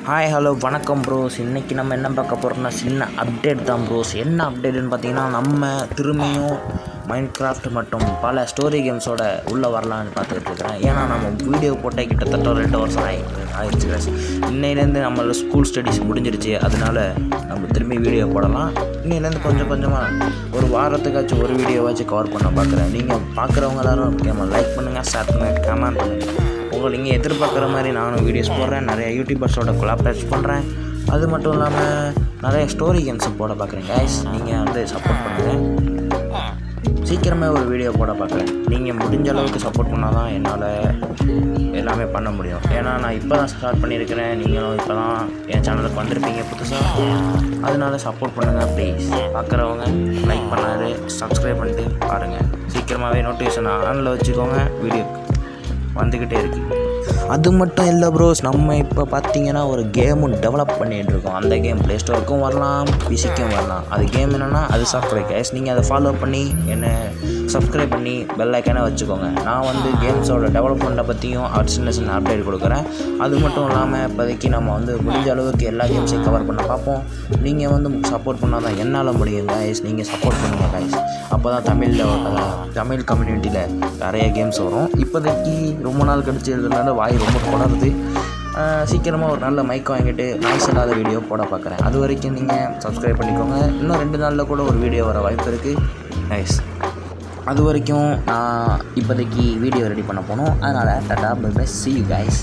Hi hello வணக்கம் pros. இன்றைக்கி நம்ம என்ன பார்க்க போகிறோம்னா சின்ன அப்டேட் தான் ப்ரோஸ். என்ன அப்டேட்டுன்னு பார்த்தீங்கன்னா, நம்ம திரும்பியும் மைன்கிராஃப்ட் மற்றும் பல ஸ்டோரி கேம்ஸோட உள்ளே வரலான்னு பார்த்துக்கிட்டு இருக்கிறேன். ஏன்னா நம்ம வீடியோ போட்டே கிட்டத்தட்ட 2 வருஷம் ஆயிடுச்சு கைஸ். இன்னையிலேருந்து நம்மளோட ஸ்கூல் ஸ்டடீஸ் முடிஞ்சிருச்சு. அதனால நம்ம திரும்பி வீடியோ போடலாம். இன்னையிலேருந்து கொஞ்சம் கொஞ்சமாக ஒரு வாரத்துக்காச்சும் ஒரு வீடியோவாச்சும் கவர் பண்ண பார்க்குறேன். நீங்கள் பார்க்குறவங்க எல்லாரும் கேமை லைக் பண்ணுங்கள், ஷேர் பண்ணுங்கள், கமெண்ட் பண்ணுங்கள். உங்களை நீங்கள் எதிர்பார்க்குற மாதிரி நானும் வீடியோஸ் போடுறேன். நிறைய யூடியூபர்ஸோட கொலாபரேட் பண்ணுறேன். அது மட்டும் இல்லாமல் நிறைய ஸ்டோரி கேம்ஸ் போட பார்க்குறேன் கைஸ். நீங்கள் வந்து சப்போர்ட் பண்ணுங்கள். சீக்கிரமே ஒரு வீடியோ போட பார்க்குறேன். நீங்கள் முடிஞ்ச அளவுக்கு சப்போர்ட் பண்ணால் தான் என்னால் எல்லாமே பண்ண முடியும். ஏன்னா நான் இப்போ தான் ஸ்டார்ட் பண்ணியிருக்கிறேன். நீங்களும் இப்போ தான் என் சேனலுக்கு வந்திருப்பீங்க புதுசாக. அதனால சப்போர்ட் பண்ணுங்கள் ப்ளீஸ். பார்க்குறவங்க லைக் பண்ணாரு, சப்ஸ்கிரைப் பண்ணிட்டு பாருங்கள். சீக்கிரமாகவே நோட்டிஃபிகேஷன் ஆனில் வச்சுக்கோங்க. வீடியோ வந்துக்கிட்டே இருக்குது. அது மட்டும் இல்லை ப்ரோஸ், நம்ம இப்போ பார்த்தீங்கன்னா ஒரு கேமும் டெவலப் பண்ணிகிட்ருக்கோம். அந்த கேம் ப்ளே ஸ்டோருக்கும் வரலாம், பிசிக்கும் வரலாம். அது கேம் என்னென்னா அது சாஃப்ட்வேர் கேஸ். நீங்கள் அதை ஃபாலோ பண்ணி என்னை சப்ஸ்கிரைப் பண்ணி பெல் ஐக்கானே வச்சுக்கோங்க. நான் வந்து கேம்ஸோட டெவலப்மெண்ட்டை பற்றியும் சின்ன அப்டேட் கொடுக்குறேன். அது மட்டும் இல்லாமல் இப்போதைக்கு நம்ம வந்து முடிஞ்ச அளவுக்கு எல்லா கேம்ஸையும் கவர் பண்ண பார்ப்போம். நீங்கள் வந்து சப்போர்ட் பண்ணால் தான் என்னால் முடியும் கைஸ். நீங்கள் சப்போர்ட் பண்ணுங்கள் கைஸ். அப்போ தான் தமிழ் கம்யூனிட்டியில் நிறைய கேம்ஸ் வரும். இப்போதைக்கு ரொம்ப நாள் கழிச்சு இருக்கிறதுனால வாய் ரொம்ப தொடருது. சீக்கிரமாக ஒரு நல்ல மைக் வாங்கிட்டு நாய்ஸ் இல்லாத வீடியோ போட பார்க்குறேன். அது வரைக்கும் நீங்கள் சப்ஸ்கிரைப் பண்ணிக்கோங்க. இன்னும் 2 நாளில் கூட ஒரு வீடியோ வர வாய்ப்பு இருக்குது கைஸ். அது வரைக்கும் நான் இப்போதைக்கு வீடியோ ரெடி பண்ண போகணும். அதனால் tata bye bye, see you guys.